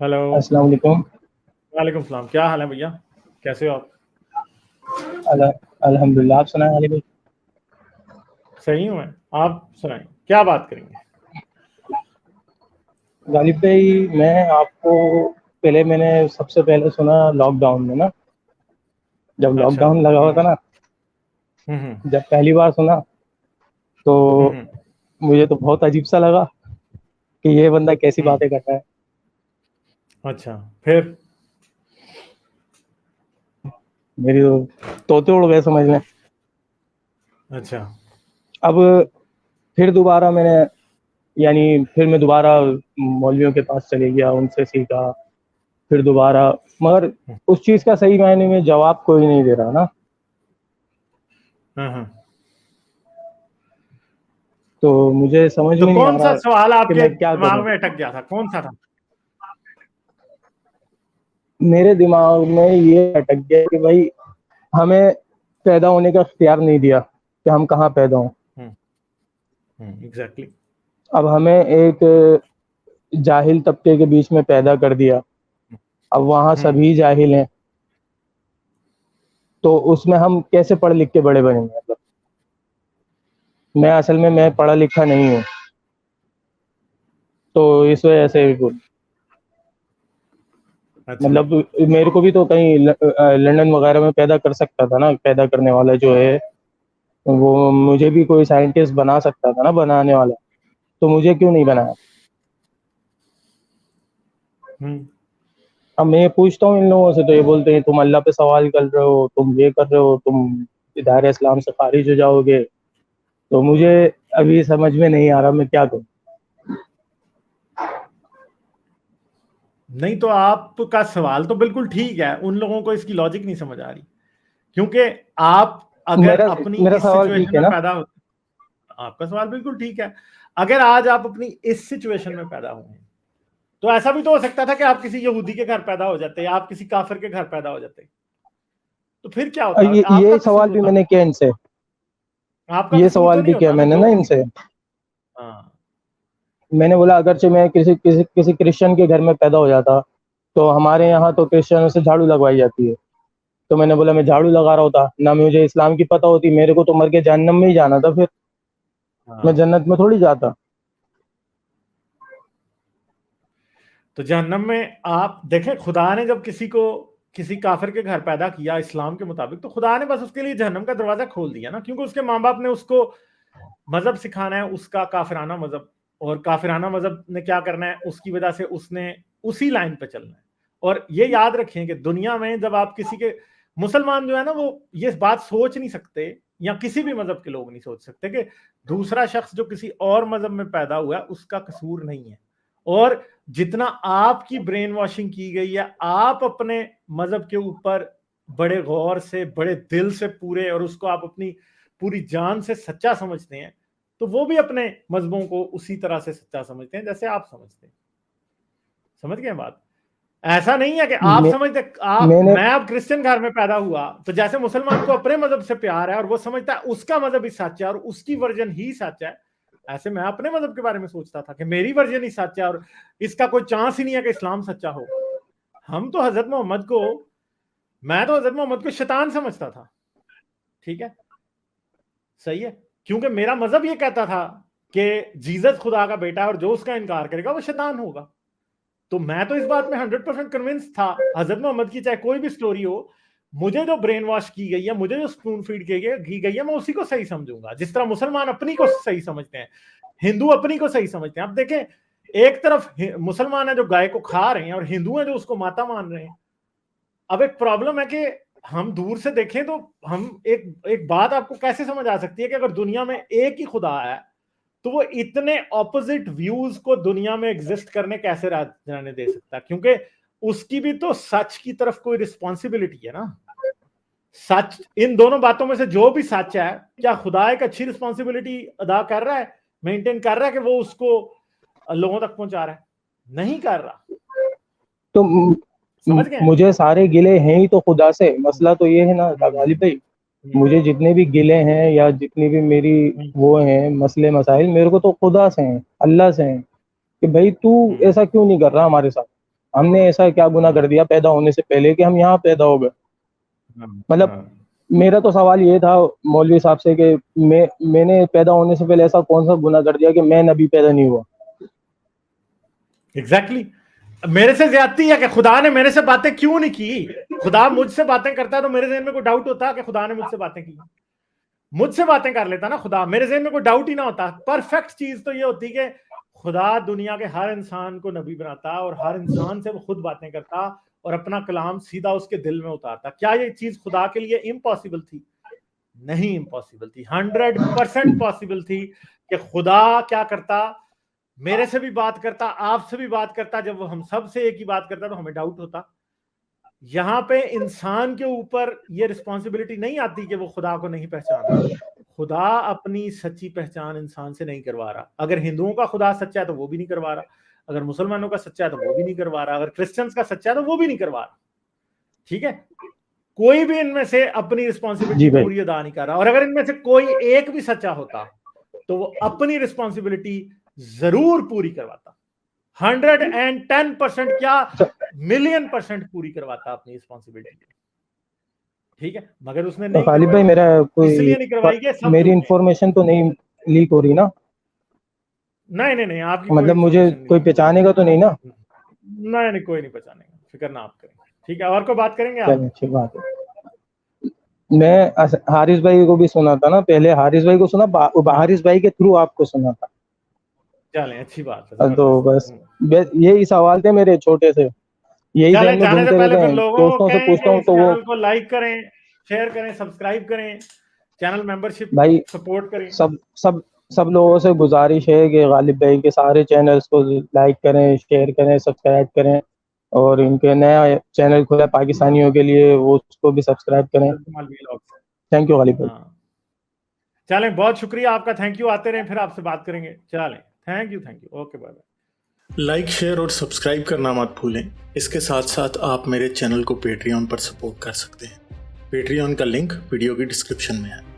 Hello. अस्सलाम वालेकुम। वालेकुम सलाम। क्या हाल है भैया, कैसे हो आप? अल्हम्दुलिल्लाह। आप सुनाएं अली भाई। सही हूँ मैं। आप सुनाएं, क्या बात करेंगे? गालिब भाई, मैंने सबसे पहले सुना लॉकडाउन में ना, जब अच्छा। लॉकडाउन लगा हुआ था ना, हम्म जब पहली बार सुना तो हम्म। मुझे तो बहुत अजीब सा लगा कि ये बंदा कैसी हम्म। बातें कर रहा है। अच्छा, फिर? मेरी तो तोते उड़ गए समझ लें। अच्छा। अब फिर दोबारा मैंने फिर मैं दोबारा मौलवियों के पास चले गया, उनसे सीखा। फिर दोबारा, मगर उस चीज़ का सही मायने में जवाब कोई नहीं दे रहा ना। हाँ। तो मुझे समझ तो में नहीं आ कौन सा रहा सवाल कि आपके मैं क्या दिमाग करूं। में अटक गया था, कौन सा था? मेरे दिमाग में ये अटक गया कि भाई, हमें पैदा होने का इख्तियार नहीं दिया कि हम कहाँ पैदा हों। एग्जैक्टली। अब हमें एक जाहिल तबके के बीच में पैदा कर दिया। अब वहाँ हम्म सभी जाहिल हैं, तो उसमें हम कैसे पढ़ लिख के बड़े बनेंगे? मतलब मैं हम्म। पढ़ा लिखा नहीं हूँ, तो इस वजह से अच्छा। मतलब मेरे को भी तो कहीं लंदन वगैरह में पैदा कर सकता था ना। पैदा करने वाला जो है, वो मुझे भी कोई साइंटिस्ट बना सकता था ना, बनाने वाला। तो मुझे क्यों नहीं बनाया? हम्म। अब मैं पूछता हूँ इन लोगों से, तो ये बोलते हैं तुम अल्लाह पे सवाल कर रहे हो, तुम ये कर रहे हो, तुम दायरे इस्लाम से खारिज हो जाओगे। तो मुझे अभी समझ में नहीं आ रहा मैं क्या करूँ। नहीं तो आपका सवाल तो बिल्कुल ठीक है, उन लोगों को इसकी लॉजिक नहीं समझ आ रही। क्योंकि आप अगर मेरा अपनी मेरा इस सवाल ठीक सिचुएशन है में ना? पैदा हो, आपका सवाल बिल्कुल ठीक है। अगर आज आप अपनी इस सिचुएशन में पैदा हुए, तो ऐसा भी तो हो सकता था कि आप किसी यहूदी के घर पैदा हो जाते, या आप किसी काफिर के घर पैदा हो जाते। तो फिर क्या होता? आपका ये कसूर सवाल भी होता, मैंने किया इनसे। आपका ये कसूर तो सवाल नहीं भी किया होता ना मैंने जो ना भी। इनसे। हाँ। मैंने बोला अगरचे मैं किसी किसी किसी क्रिश्चियन के घर में पैदा हो जाता, तो हमारे यहाँ तो क्रिश्चियनों से झाड़ू लगवाई जाती है। तो मैंने बोला मैं झाड़ू लगा रहा होता ना, मुझे इस्लाम की पता होती, मेरे को तो मर के जहन्नम में ही जाना था। फिर मैं हाँ, जन्नत में थोड़ी जाता। तो जहन्नम में आप देखें, खुदा ने जब किसी को किसी काफिर के घर पैदा किया इस्लाम के मुताबिक, तो खुदा ने बस उसके लिए जहन्नम का दरवाजा खोल दिया ना, क्योंकि उसके माँ बाप ने उसको मजहब सिखाना है, उसका काफिराना मजहब। और काफिराना मजहब ने क्या करना है, उसकी वजह से उसने उसी लाइन पे चलना है। और ये याद रखें कि दुनिया में जब आप किसी के, मुसलमान जो है ना, वो ये बात सोच नहीं सकते, या किसी भी मजहब के लोग नहीं सोच सकते कि दूसरा शख्स जो किसी और मजहब में पैदा हुआ है उसका कसूर नहीं है। और जितना आपकी ब्रेन वॉशिंग की गई है, आप अपने मजहब के ऊपर बड़े गौर से, बड़े दिल से पूरे, और उसको आप अपनी पूरी जान से सच्चा समझते हैं, तो वो भी अपने मजहबों को उसी तरह से सच्चा समझते हैं जैसे आप समझते हैं। समझ गए बात? ऐसा नहीं है कि आप मैं, समझते, मैंने मैं अब क्रिश्चियन घर में पैदा हुआ, तो जैसे मुसलमान को अपने मजहब से प्यार है और वो समझता है उसका मजहब ही सच है और उसकी वर्जन ही सच है, ऐसे मैं अपने मजहब के बारे में सोचता था कि मेरी वर्जन ही सच है और इसका कोई चांस ही नहीं है कि इस्लाम सच्चा हो। हम तो हजरत मोहम्मद को, मैं तो हजरत मोहम्मद को शैतान समझता था। ठीक है, सही है, क्योंकि मेरा मजहब ये कहता था कि जीसस खुदा का बेटा है और जो उसका इनकार करेगा वो शैतान होगा। तो मैं तो इस बात में 100% कन्विंस था, हजरत मोहम्मद की चाहे कोई भी स्टोरी हो, मुझे जो ब्रेन वॉश की गई है, मुझे जो स्पून फीड की गई है, मैं उसी को सही समझूंगा। जिस तरह मुसलमान अपनी को सही समझते हैं, हिंदू अपनी को सही समझते हैं। अब देखें, एक तरफ मुसलमान है जो गाय को खा रहे हैं और हिंदू है जो उसको माता मान रहे हैं। अब एक प्रॉब्लम है कि हम दूर से देखें तो हम एक एक बात आपको कैसे समझ आ सकती है कि अगर दुनिया में एक ही खुदा है, तो वो इतने ऑपोजिट व्यूज को दुनिया में एग्जिस्ट करने कैसे रहने दे सकता है? क्योंकि उसकी भी तो सच की तरफ कोई रिस्पॉन्सिबिलिटी है ना। सच, इन दोनों बातों में से जो भी सच है, क्या खुदा एक अच्छी रिस्पॉन्सिबिलिटी अदा कर रहा है, मेंटेन कर रहा है कि वो उसको लोगों तक पहुंचा रहा है? नहीं कर रहा। तो समझ गए? मुझे सारे गिले हैं ही तो खुदा से। मसला तो ये है ना गालिब भाई, हम्म मुझे जितने भी गिले हैं या जितनी भी मेरी हम्म वो हैं मसले मसाइल, मेरे को तो खुदा से हैं, अल्लाह से हैं कि भाई तू हम्म ऐसा क्यों नहीं कर रहा हमारे साथ। हमने ऐसा क्या गुनाह कर दिया पैदा होने से पहले कि हम यहाँ पैदा हो गए। मतलब मेरा तो सवाल ये था मौलवी साहब से कि मैंने पैदा होने से पहले ऐसा कौन सा गुनाह कर दिया कि मैं नबी पैदा नहीं हुआ। एग्जैक्टली मेरे से ज्यादती है कि खुदा ने मेरे से बातें क्यों नहीं की। खुदा मुझसे बातें करता है तो मेरे ज़हन में कोई डाउट होता कि खुदा ने मुझसे बातें की। मुझसे बातें कर लेता ना खुदा, मेरे ज़हन में कोई डाउट ही ना होता। परफेक्ट चीज तो ये होती कि खुदा दुनिया के हर इंसान को नबी बनाता और हर इंसान से वो खुद बातें करता और अपना कलाम सीधा उसके दिल में उतारता। क्या ये चीज खुदा के लिए इम्पॉसिबल थी? नहीं इम्पॉसिबल थी, 100% पॉसिबल थी कि खुदा क्या करता, मेरे से भी बात करता, आपसे भी बात करता। जब वो हम सब से एक ही बात करता तो हमें डाउट होता। यहाँ पे इंसान के ऊपर ये रिस्पॉन्सिबिलिटी नहीं आती कि वो खुदा को नहीं पहचानता। खुदा अपनी सच्ची पहचान इंसान से नहीं करवा रहा। अगर हिंदुओं का खुदा सच्चा है तो वो भी नहीं करवा रहा, अगर मुसलमानों का सच्चा है तो वो भी नहीं करवा रहा, अगर क्रिश्चियंस का सच्चा है तो वो भी नहीं करवा रहा। ठीक है, कोई भी इनमें से अपनी रिस्पॉन्सिबिलिटी पूरी अदा नहीं कर रहा। और अगर इनमें से कोई एक भी सच्चा होता तो वो अपनी रिस्पॉन्सिबिलिटी जरूर पूरी करवाता। 110% क्या $1,000,000% पूरी करवाता अपनी रिस्पॉन्सिबिलिटी। ठीक है, मगर उसने नहीं गालिब भाई मेरा कोई इसलिए नहीं करवाई कि सब मेरी इंफॉर्मेशन तो नहीं लीक हो रही ना? नहीं आपकी मतलब मुझे कोई पहचानेगा तो नहीं ना? नहीं कोई नहीं पहचानेगा, फिक्र ना आप करें। ठीक है, और कोई बात करेंगे आप? अच्छी बात है। मैं हारिस भाई को भी सुना था ना, पहले हारिस भाई को सुना, हारिस भाई के थ्रू आपको सुना था। चलें, अच्छी बात है। तो बस यही सवाल थे मेरे छोटे से, यही जाने से पहले फिर लोगों दोस्तों से पूछता हूँ तो चैनल को लाइक करें, शेयर करें, सब्सक्राइब करें, चैनल मेंबरशिप भाई सपोर्ट करें। सब लोगों से गुजारिश है कि गालिब भाई के सारे चैनल्स को लाइक करें, शेयर करें, सब्सक्राइब करें, और इनके नया चैनल खुला पाकिस्तानियों के लिए, वो उसको भी सब्सक्राइब करें। थैंक यू गालिब भाई। चलें, बहुत शुक्रिया आपका, थैंक यू। आते रहें, फिर आपसे बात करेंगे। चलें, thank you, okay, bye bye. Like, share और सब्सक्राइब करना मत भूलें। इसके साथ साथ आप मेरे चैनल को पेट्रियन पर सपोर्ट कर सकते हैं। पेट्रियन का लिंक वीडियो की डिस्क्रिप्शन में है।